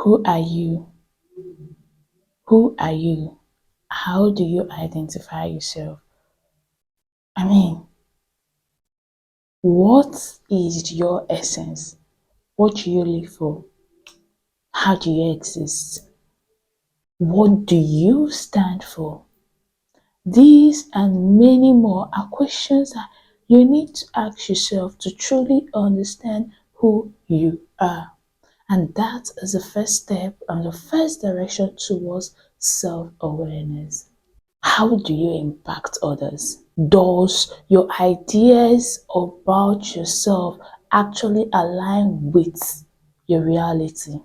Who are you? Who are you? How do you identify yourself? I mean, what is your essence? What do you live for? How do you exist? What do you stand for? These and many more are questions that you need to ask yourself to truly understand who you are. And that is the first step and the first direction towards self awareness. How do you impact others? Does your ideas about yourself actually align with your reality?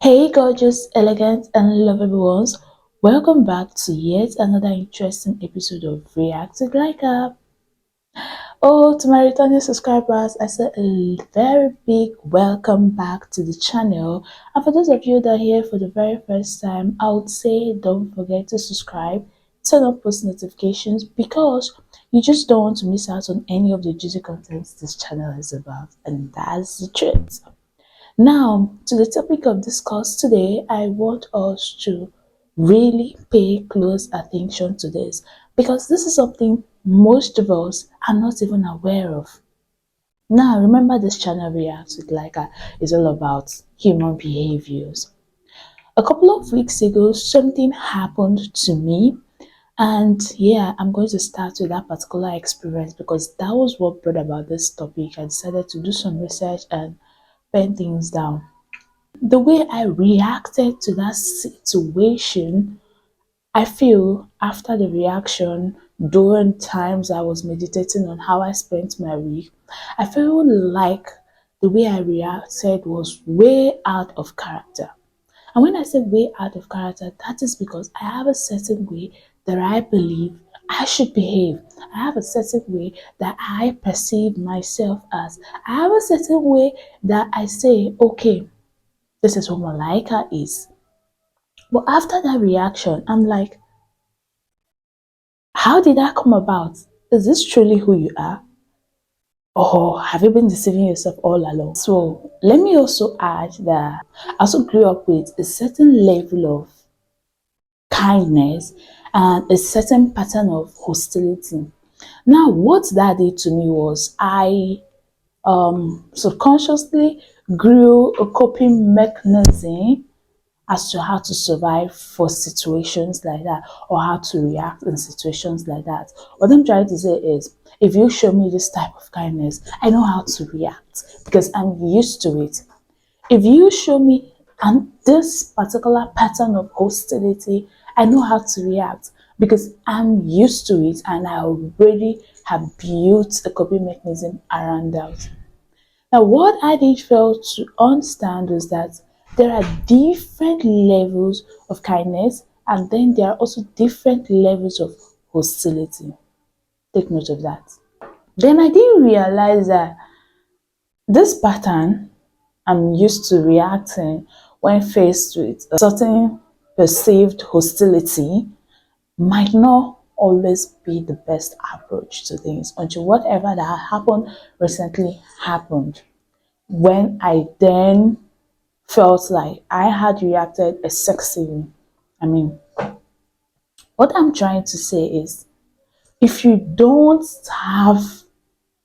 Hey, gorgeous, elegant, and lovable ones. Welcome back to yet another interesting episode of Reacted Like Up. Oh, to my returning subscribers, I say a very big welcome back to the channel. And for those of you that are here for the very first time, I would say don't forget to subscribe, turn on post notifications because you just don't want to miss out on any of the juicy contents this channel is about. And that's the truth. Now, to the topic of discourse today, I want us to really pay close attention to this because this is something most of us are not even aware of. Now, remember this channel Reacts with Leica is all about human behaviors. A couple of weeks ago, something happened to me, and yeah, I'm going to start with that particular experience because that was what brought about this topic. I decided to do some research and pen things down. The way I reacted to that situation, I feel after the reaction, during times I was meditating on how I spent my week, I feel like the way I reacted was way out of character. And when I say way out of character, that is because I have a certain way that I believe I should behave. I have a certain way that I perceive myself as. I have a certain way that I say, okay, this is what Malaika is. But after that reaction, I'm like, how did that come about? Is this truly who you are? Or have you been deceiving yourself all along? So let me also add that I also grew up with a certain level of kindness and a certain pattern of hostility. Now, what that did to me was I subconsciously grew a coping mechanism as to how to survive for situations like that or how to react in situations like that. What I'm trying to say is, if you show me this type of kindness, I know how to react because I'm used to it. If you show me this particular pattern of hostility, I know how to react because I'm used to it and I already have built a coping mechanism around that. Now, what I did fail to understand was that there are different levels of kindness and then there are also different levels of hostility. Take note of that. Then I didn't realize that this pattern I'm used to reacting when faced with a certain perceived hostility might not always be the best approach to things until whatever that happened recently happened. When I then felt like I had reacted excessively. I mean, what I'm trying to say is if you don't have,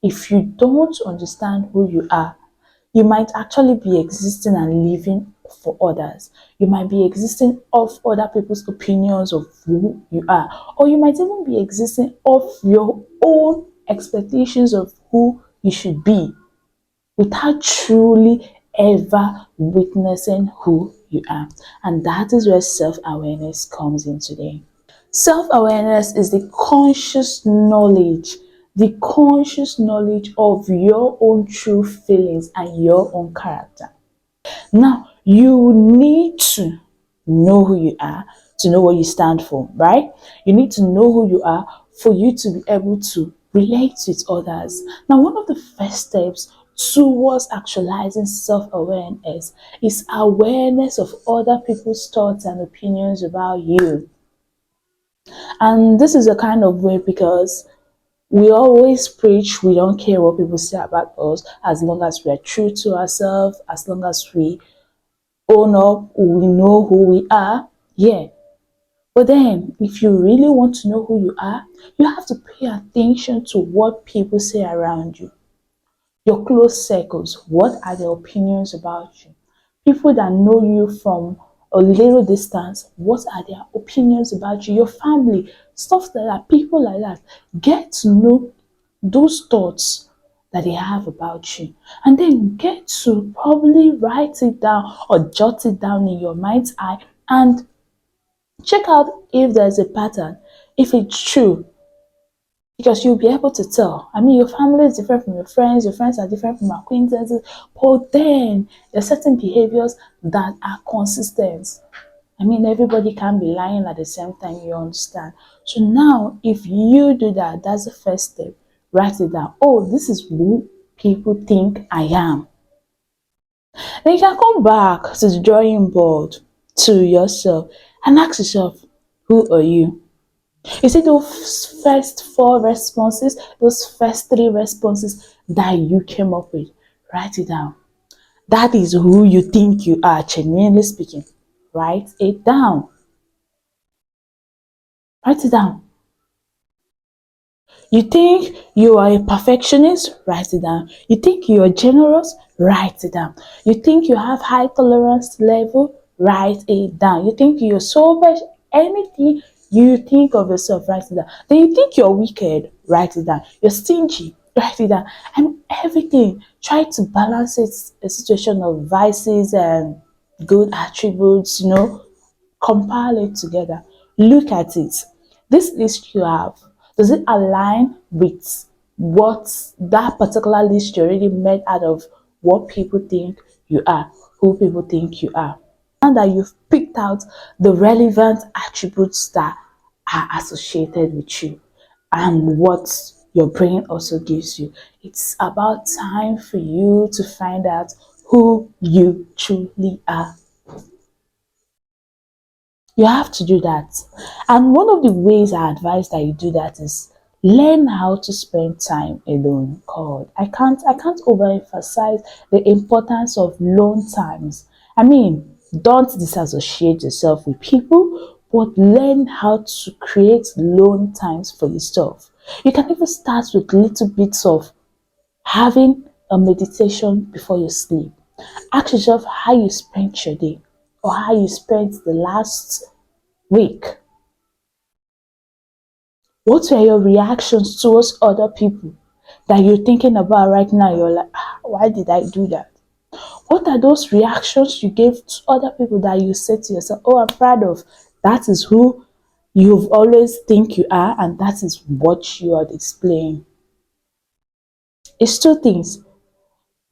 if you don't understand who you are, you might actually be existing and living for others. You might be existing of other people's opinions of who you are, or you might even be existing of your own expectations of who you should be without truly ever witnessing who you are. And that is where self-awareness comes in today. Self-awareness is the conscious knowledge of your own true feelings and your own character. Now, you need to know who you are to know what you stand for, right? You need to know who you are for you to be able to relate with others. Now, one of the first steps towards actualizing self-awareness is awareness of other people's thoughts and opinions about you. And this is a kind of way because we always preach we don't care what people say about us as long as we are true to ourselves, as long as we own up, we know who we are. Yeah. But then, if you really want to know who you are, you have to pay attention to what people say around you. Your close circles, what are their opinions about you? People that know you from a little distance, what are their opinions about you? Your family, stuff like that, people like that. Get to know those thoughts that they have about you, and then get to probably write it down or jot it down in your mind's eye and check out if there's a pattern, if it's true, because you'll be able to tell. I mean, your family is different from your friends are different from acquaintances, but then there's certain behaviors that are consistent. I mean, everybody can't be lying at the same time, you understand? So now, if you do that, that's the first step. Write it down. Oh, this is who people think I am. Then you can come back to the drawing board, to yourself, and ask yourself, who are you? You see those first four responses, those first three responses that you came up with, write it down. That is who you think you are, genuinely speaking. Write it down. Write it down. You think you are a perfectionist? Write it down. You think you are generous? Write it down. You think you have high tolerance level? Write it down. You think you're selfish? Anything you think of yourself, write it down. Then you think you're wicked? Write it down. You're stingy? Write it down. And everything. Try to balance it, a situation of vices and good attributes, compile it together. Look at it. This list you have, does it align with what that particular list you already made out of what people think you are, who people think you are? And that you've picked out the relevant attributes that are associated with you and what your brain also gives you. It's about time for you to find out who you truly are. You have to do that. And one of the ways I advise that you do that is learn how to spend time alone. God, I can't overemphasize the importance of lone times. I mean, don't disassociate yourself with people, but learn how to create lone times for yourself. You can even start with little bits of having a meditation before you sleep. Ask yourself how you spent your day or how you spent the last week. What were your reactions towards other people that you're thinking about right now? You're like, why did I do that? What are those reactions you gave to other people that you said to yourself, oh, I'm proud of? That is who you've always think you are, and that is what you are displaying. It's two things: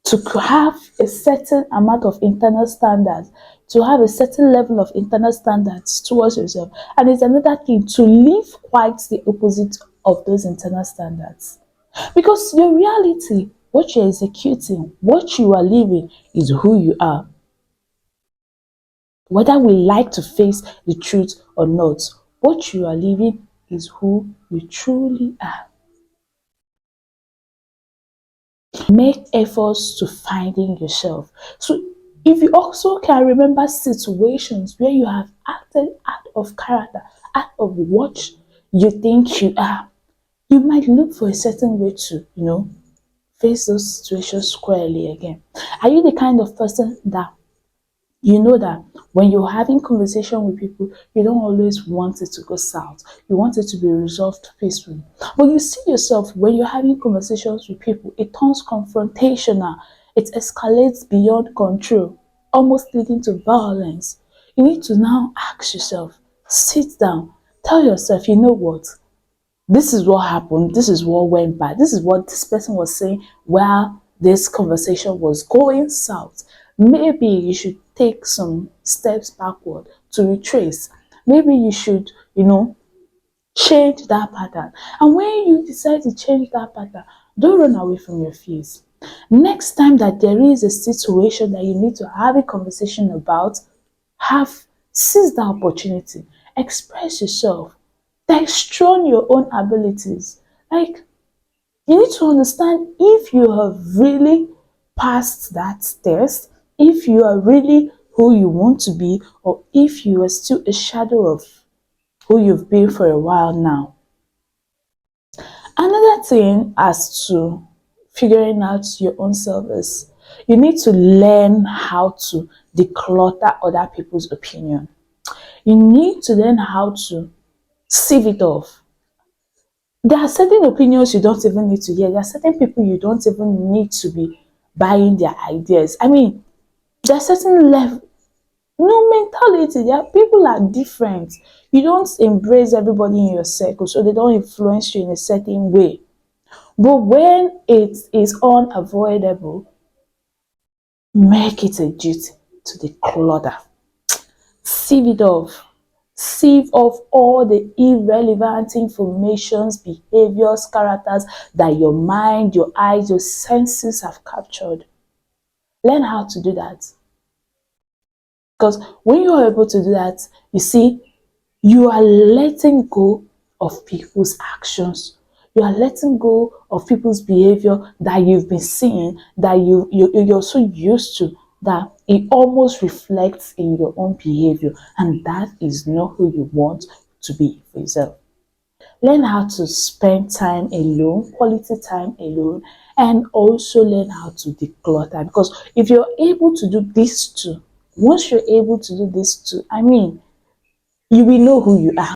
to have a certain amount of internal standards, to have a certain level of internal standards towards yourself. And it's another thing to live quite the opposite of those internal standards. Because your reality, what you're executing, what you are living is who you are. Whether we like to face the truth or not, what you are living is who you truly are. Make efforts to finding yourself. So if you also can remember situations where you have acted out of character, out of what you think you are, you might look for a certain way to, face those situations squarely again. Are you the kind of person that you know that when you're having conversation with people, you don't always want it to go south. You want it to be resolved peacefully. But you see yourself when you're having conversations with people, it turns confrontational. It escalates beyond control, almost leading to violence. You need to now ask yourself, sit down, tell yourself, you know what? This is what happened, this is what went bad, this is what this person was saying while this conversation was going south. Maybe you should take some steps backward to retrace. Maybe you should, change that pattern. And when you decide to change that pattern, don't run away from your fears. Next time that there is a situation that you need to have a conversation about, have seize the opportunity, express yourself, Test your own abilities. Like, you need to understand if you have really passed that test, if you are really who you want to be, or if you are still a shadow of who you've been for a while now. Another thing as to figuring out your own self is you need to learn how to declutter other people's opinion. You need to learn how to sieve it off. There are certain opinions you don't even need to hear. There are certain people you don't even need to be buying their ideas. I mean, there are certain level, no mentality. There are people are different. You don't embrace everybody in your circle, so they don't influence you in a certain way. But when it is unavoidable, make it a duty to declutter. Sieve it off. Sieve off all the irrelevant informations, behaviors, characters that your mind, your eyes, your senses have captured. Learn how to do that. Because when you are able to do that, you see, you are letting go of people's actions. You are letting go of people's behavior that you've been seeing, that you're so used to, that it almost reflects in your own behavior. And that is not who you want to be for yourself. Learn how to spend time alone, quality time alone, and also learn how to declutter. Because if you're able to do these two, once you're able to do these two, I mean, you will know who you are.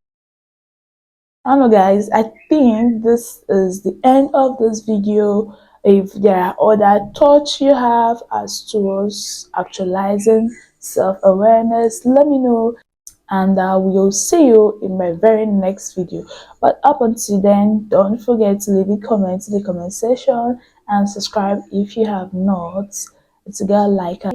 I don't know, guys, I think this is the end of this video. If there are other thoughts you have as towards actualizing self-awareness, let me know, and I will see you in my very next video. But up until then, don't forget to leave a comment in the comment section and subscribe if you have not. It's a girl like